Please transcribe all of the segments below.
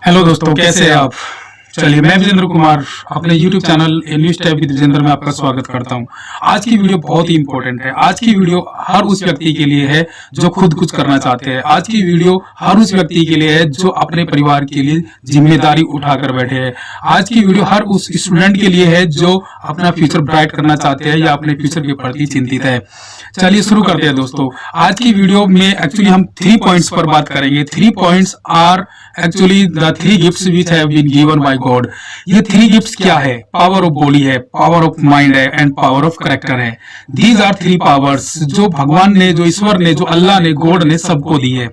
Hello दोस्तों, कैसे हैं आप। चलिए, मैं विजेंद्र कुमार अपने YouTube channel news type with Vijendra में आपका स्वागत करता हूं। आज की वीडियो बहुत ही इंपॉर्टेंट है। आज की वीडियो हर उस व्यक्ति के लिए है जो खुद कुछ करना चाहते हैं। आज की वीडियो हर उस व्यक्ति के लिए है जो अपने परिवार के लिए जिम्मेदारी उठाकर बैठे हैं। आज की वीडियो हर उस स्टूडेंट के लिए है जो अपना फ्यूचर ब्राइट करना चाहते हैं या अपने फ्यूचर के प्रति चिंतित है। चलिए शुरू करते हैं दोस्तों। आज की वीडियो में एक्चुअली हम 3 पॉइंट्स पर बात करेंगे। 3 points are actually the 3 gifts which have been given by God. ये 3 गिफ्ट्स क्या है? पावर ऑफ बॉडी है, पावर ऑफ माइंड है एंड पावर ऑफ कैरेक्टर है। दीज आर 3 पावर्स जो भगवान ने, जो ईश्वर ने, जो अल्लाह ने, गॉड ने सबको दी है,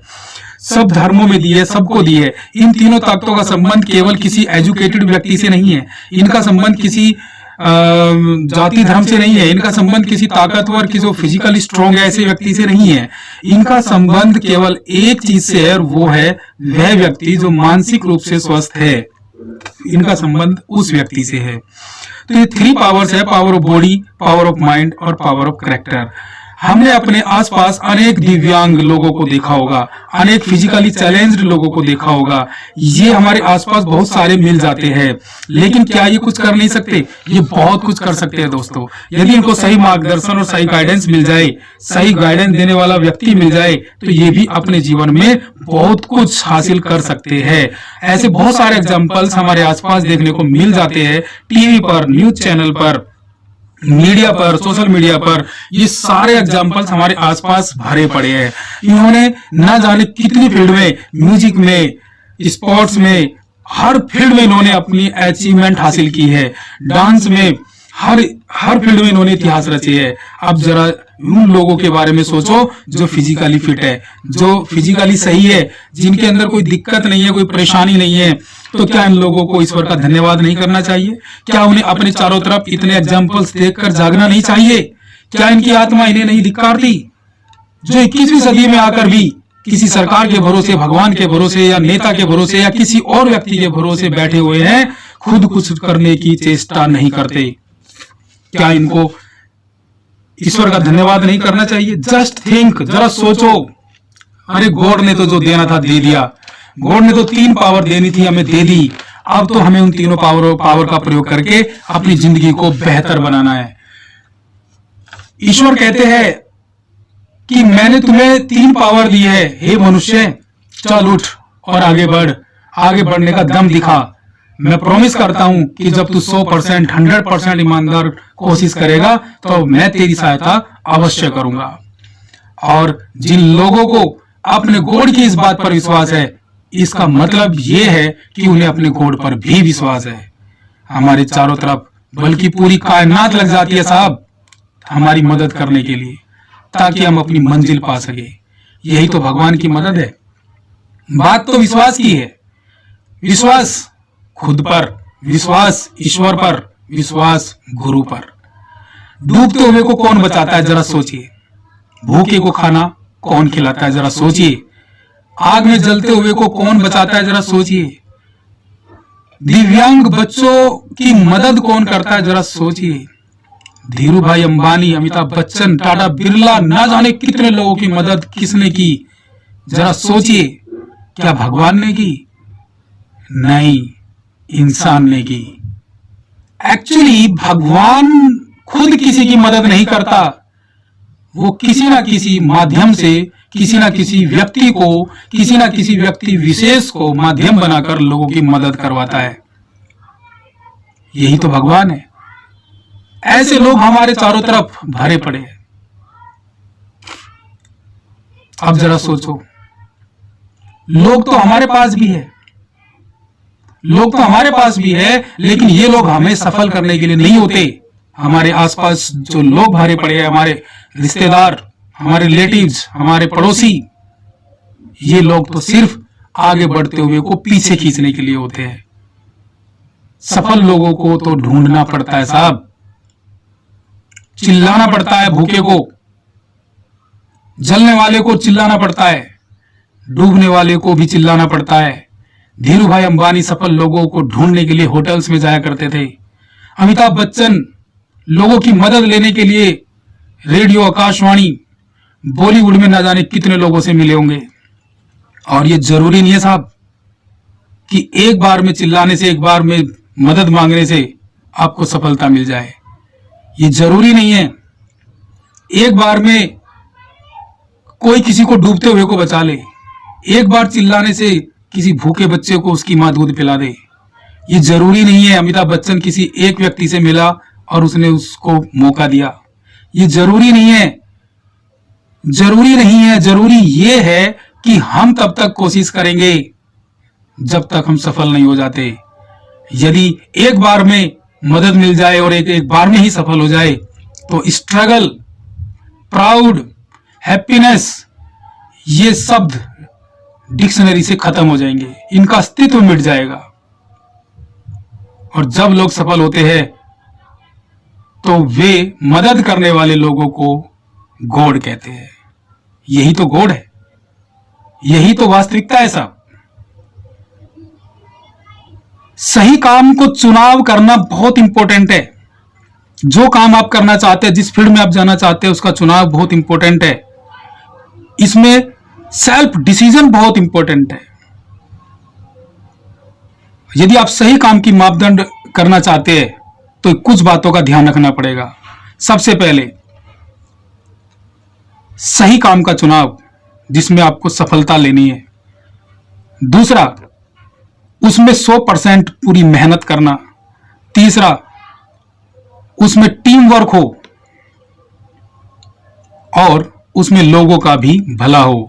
सब धर्मों में दी है, सबको दी है। इन तीनों ताकतों का संबंध केवल किसी एजुकेटेड व्यक्ति से नहीं है। इनका संबंध किसी जाति धर्म से नहीं है। इनका संबंध किसी ताकतवर, किसी फिजिकली स्ट्रॉन्ग है ऐसे व्यक्ति से नहीं है। इनका संबंध केवल एक चीज से है और वो है वह व्यक्ति जो मानसिक रूप से स्वस्थ है। इनका संबंध उस व्यक्ति से है। तो ये 3 पावर्स है, power of body, power of mind और पावर ऑफ कैरेक्टर। हमने अपने आसपास अनेक दिव्यांग लोगों को देखा होगा, अनेक फिजिकली चैलेंज्ड लोगों को देखा होगा। ये हमारे आसपास बहुत सारे मिल जाते हैं, लेकिन क्या ये कुछ कर नहीं सकते? ये बहुत कुछ कर सकते हैं दोस्तों। यदि इनको सही मार्गदर्शन और सही गाइडेंस मिल जाए, सही गाइडेंस देने वाला व्यक्ति मिल जाए, तो ये भी अपने जीवन में बहुत कुछ हासिल कर सकते हैं। ऐसे बहुत सारे एग्जाम्पल्स हमारे आसपास देखने को मिल जाते हैं, टीवी पर, न्यूज चैनल पर, मीडिया पर, सोशल मीडिया पर। ये सारे एग्जाम्पल्स हमारे आसपास भरे पड़े हैं। इन्होंने ना जाने कितनी फील्ड में, म्यूजिक में, स्पोर्ट्स में, हर फील्ड में इन्होंने अपनी अचीवमेंट हासिल की है। डांस में, हर फील्ड में इन्होंने इतिहास रचे है। अब जरा उन लोगों के बारे में सोचो जो फिजिकली फिट है, जो फिजिकली सही है, जिनके अंदर कोई दिक्कत नहीं है, कोई परेशानी नहीं है। तो क्या इन लोगों को ईश्वर का धन्यवाद नहीं करना चाहिए? क्या उन्हें अपने चारों तरफ इतने एग्जाम्पल्स देखकर जागना नहीं चाहिए? क्या इनकी आत्मा इन्हें नहीं धिक्कारती जो 21वीं सदी में आकर भी किसी सरकार के भरोसे, भगवान के भरोसे या नेता के भरोसे या किसी और व्यक्ति के भरोसे बैठे हुए हैं, खुद कुछ करने की चेष्टा नहीं करते? क्या इनको ईश्वर का धन्यवाद नहीं करना चाहिए? जस्ट थिंक, जरा सोचो। अरे गॉड ने तो जो देना था दे दिया। गॉड ने तो 3 पावर देनी थी, हमें दे दी। अब तो हमें उन तीनों पावर का प्रयोग करके अपनी जिंदगी को बेहतर बनाना है। ईश्वर कहते हैं कि मैंने तुम्हें 3 पावर दी है, हे मनुष्य, चल उठ और आगे बढ़, आगे बढ़ने का दम दिखा। मैं प्रॉमिस करता हूं कि जब तू 100%, 100% ईमानदार कोशिश करेगा तो मैं तेरी सहायता अवश्य करूंगा। और जिन लोगों को अपने गॉड की इस बात पर विश्वास है, इसका मतलब यह है कि उन्हें अपने गॉड पर भी विश्वास है। हमारे चारों तरफ बल्कि पूरी कायनात लग जाती है साहब हमारी मदद करने के लिए, ताकि हम अपनी मंजिल पा सके। यही तो भगवान की मदद है। बात तो विश्वास की है। विश्वास खुद पर, विश्वास ईश्वर पर, विश्वास गुरु पर। डूबते हुए को कौन बचाता है, जरा सोचिए। भूखे को खाना कौन खिलाता है, जरा सोचिए। आग में जलते हुए को कौन बचाता है, जरा सोचिए। दिव्यांग बच्चों की मदद कौन करता है, जरा सोचिए। धीरू भाई अंबानी, अमिताभ बच्चन, टाटा बिरला, ना जाने कितने लोगों की मदद किसने की, जरा सोचिए। क्या भगवान ने की? नहीं, इंसान ने की। एक्चुअली भगवान खुद किसी की मदद नहीं करता। वो किसी ना किसी माध्यम से, किसी ना किसी व्यक्ति को, किसी ना किसी व्यक्ति विशेष को माध्यम बनाकर लोगों की मदद करवाता है। यही तो भगवान है। ऐसे लोग हमारे चारों तरफ भरे पड़े हैं। अब जरा सोचो, लोग तो हमारे पास भी है, लोग तो हमारे पास भी है, लेकिन ये लोग हमें सफल करने के लिए नहीं होते। हमारे आसपास जो लोग भरे पड़े हैं, हमारे रिश्तेदार, हमारे रिलेटिव्स, हमारे पड़ोसी, ये लोग तो सिर्फ आगे बढ़ते हुए को पीछे खींचने के लिए होते हैं। सफल लोगों को तो ढूंढना पड़ता है साहब, चिल्लाना पड़ता है भूखे को, जलने वाले को चिल्लाना पड़ता है, डूबने वाले को भी चिल्लाना पड़ता है। धीरू भाई अंबानी सफल लोगों को ढूंढने के लिए होटल्स में जाया करते थे। अमिताभ बच्चन लोगों की मदद लेने के लिए रेडियो, आकाशवाणी, बॉलीवुड में ना जाने कितने लोगों से मिले होंगे। और ये जरूरी नहीं है साहब कि एक बार में चिल्लाने से, एक बार में मदद मांगने से आपको सफलता मिल जाए। ये जरूरी नहीं है। एक बार में कोई किसी को डूबते हुए को बचा ले, एक बार चिल्लाने से किसी भूखे बच्चे को उसकी मां दूध पिला दे। ये जरूरी नहीं है अमिताभ बच्चन किसी एक व्यक्ति से मिला और उसने उसको मौका दिया। ये जरूरी नहीं है। जरूरी ये है कि हम तब तक कोशिश करेंगे जब तक हम सफल नहीं हो जाते। यदि एक बार में मदद मिल जाए और एक बार में ही सफल हो जाए तो स्ट्रगल, प्राउड, हैप्पीनेस, ये शब्द डिक्शनरी से खत्म हो जाएंगे, इनका अस्तित्व मिट जाएगा। और जब लोग सफल होते हैं तो वे मदद करने वाले लोगों को गॉड कहते हैं। यही तो गॉड है, यही तो वास्तविकता है साहब। सही काम को चुनाव करना बहुत इंपॉर्टेंट है। जो काम आप करना चाहते हैं, जिस फील्ड में आप जाना चाहते हैं, उसका चुनाव बहुत इंपॉर्टेंट है। इसमें सेल्फ डिसीजन बहुत इंपॉर्टेंट है। यदि आप सही काम की मापदंड करना चाहते हैं तो कुछ बातों का ध्यान रखना पड़ेगा। सबसे पहले सही काम का चुनाव जिसमें आपको सफलता लेनी है। दूसरा, उसमें 100% पूरी मेहनत करना। तीसरा, उसमें टीम वर्क हो और उसमें लोगों का भी भला हो।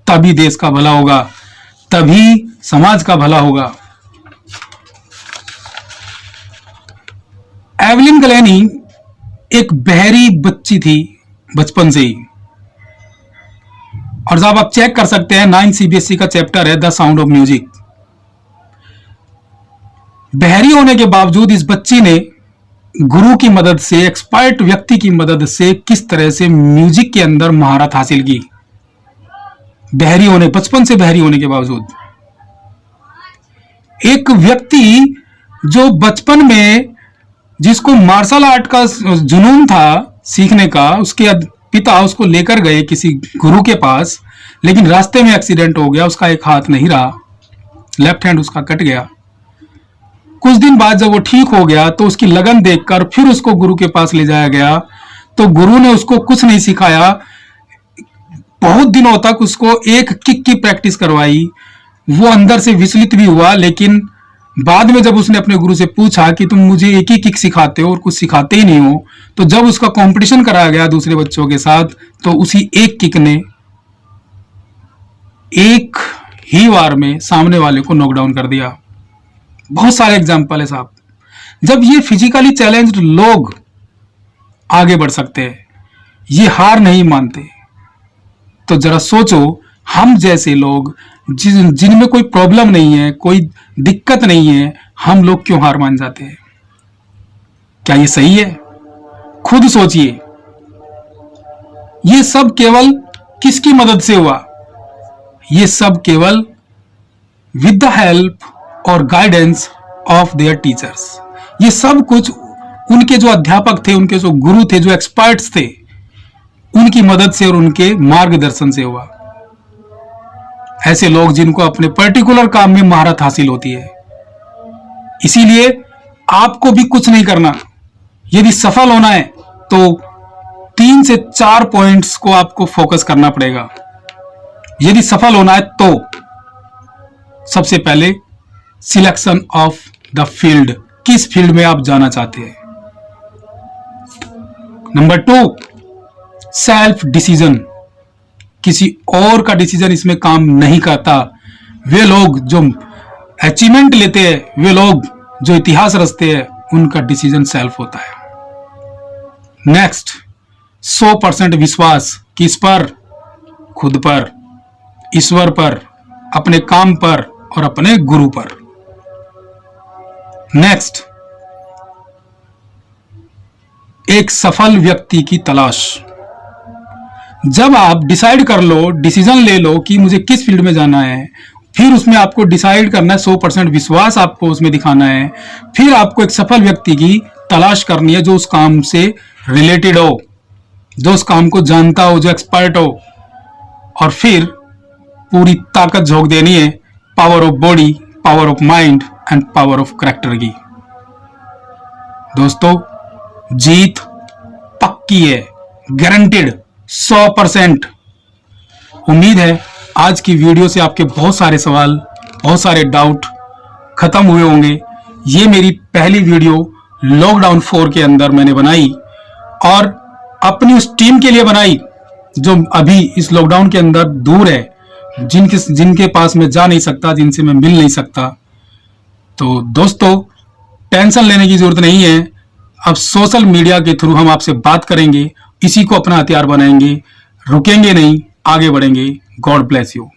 तभी देश का भला होगा, तभी समाज का भला होगा। एवलिन गलैनी एक बहरी बच्ची थी बचपन से ही। और जब आप चेक कर सकते हैं, 9 सीबीएसई का चैप्टर है द साउंड ऑफ म्यूजिक। बहरी होने के बावजूद इस बच्ची ने गुरु की मदद से, एक्सपर्ट व्यक्ति की मदद से किस तरह से म्यूजिक के अंदर महारत हासिल की। बचपन से बहरी होने के बावजूद एक व्यक्ति जो बचपन में जिसको मार्शल आर्ट का जुनून था सीखने का, उसके पिता उसको लेकर गए किसी गुरु के पास, लेकिन रास्ते में एक्सीडेंट हो गया, उसका एक हाथ नहीं रहा, लेफ्ट हैंड उसका कट गया। कुछ दिन बाद जब वो ठीक हो गया तो उसकी लगन देखकर फिर उसको गुरु के पास ले जाया गया। तो गुरु ने उसको कुछ नहीं सिखाया, बहुत दिनों तक उसको एक किक की प्रैक्टिस करवाई। वो अंदर से विचलित भी हुआ, लेकिन बाद में जब उसने अपने गुरु से पूछा कि तुम मुझे एक ही किक सिखाते हो और कुछ सिखाते ही नहीं हो, तो जब उसका कंपटीशन कराया गया दूसरे बच्चों के साथ, तो उसी एक किक ने एक ही वार में सामने वाले को नॉकडाउन कर दिया। बहुत सारे एग्जाम्पल है साहब। जब ये फिजिकली चैलेंज्ड लोग आगे बढ़ सकते हैं, ये हार नहीं मानते, तो जरा सोचो हम जैसे लोग जिनमें कोई प्रॉब्लम नहीं है, कोई दिक्कत नहीं है, हम लोग क्यों हार मान जाते हैं? क्या ये सही है? खुद सोचिए। ये सब केवल किसकी मदद से हुआ? ये सब केवल विद द हेल्प और गाइडेंस ऑफ देयर टीचर्स। ये सब कुछ उनके जो अध्यापक थे, उनके जो गुरु थे, जो एक्सपर्ट्स थे, उनकी मदद से और उनके मार्गदर्शन से हुआ। ऐसे लोग जिनको अपने पर्टिकुलर काम में महारत हासिल होती है। इसीलिए आपको भी कुछ नहीं करना। यदि सफल होना है तो 3 से 4 पॉइंट्स को आपको फोकस करना पड़ेगा। यदि सफल होना है तो सबसे पहले सिलेक्शन ऑफ द फील्ड, किस फील्ड में आप जाना चाहते हैं। नंबर 2, सेल्फ डिसीजन, किसी और का डिसीजन इसमें काम नहीं करता। वे लोग जो अचीवमेंट लेते हैं, वे लोग जो इतिहास रचते हैं, उनका डिसीजन सेल्फ होता है। नेक्स्ट, 100% विश्वास, किस पर? खुद पर, ईश्वर पर, अपने काम पर और अपने गुरु पर। नेक्स्ट, एक सफल व्यक्ति की तलाश। जब आप डिसाइड कर लो, डिसीजन ले लो कि मुझे किस फील्ड में जाना है, फिर उसमें आपको डिसाइड करना है, 100% विश्वास आपको उसमें दिखाना है। फिर आपको एक सफल व्यक्ति की तलाश करनी है जो उस काम से रिलेटेड हो, जो उस काम को जानता हो, जो एक्सपर्ट हो, और फिर पूरी ताकत झोंक देनी है। Power of body, power of mind and power of character की। दोस्तों, जीत पक्की है, गारंटेड 100%। उम्मीद है आज की वीडियो से आपके बहुत सारे सवाल, बहुत सारे डाउट खत्म हुए होंगे। ये मेरी पहली वीडियो लॉकडाउन 4 के अंदर मैंने बनाई और अपनी उस टीम के लिए बनाई जो अभी इस लॉकडाउन के अंदर दूर है, जिनके पास मैं जा नहीं सकता, जिनसे मैं मिल नहीं सकता। तो दोस्तों, टेंशन लेने की जरूरत नहीं है। अब सोशल मीडिया के थ्रू हम आपसे बात करेंगे, इसी को अपना हथियार बनाएंगे, रुकेंगे नहीं, आगे बढ़ेंगे। God bless you.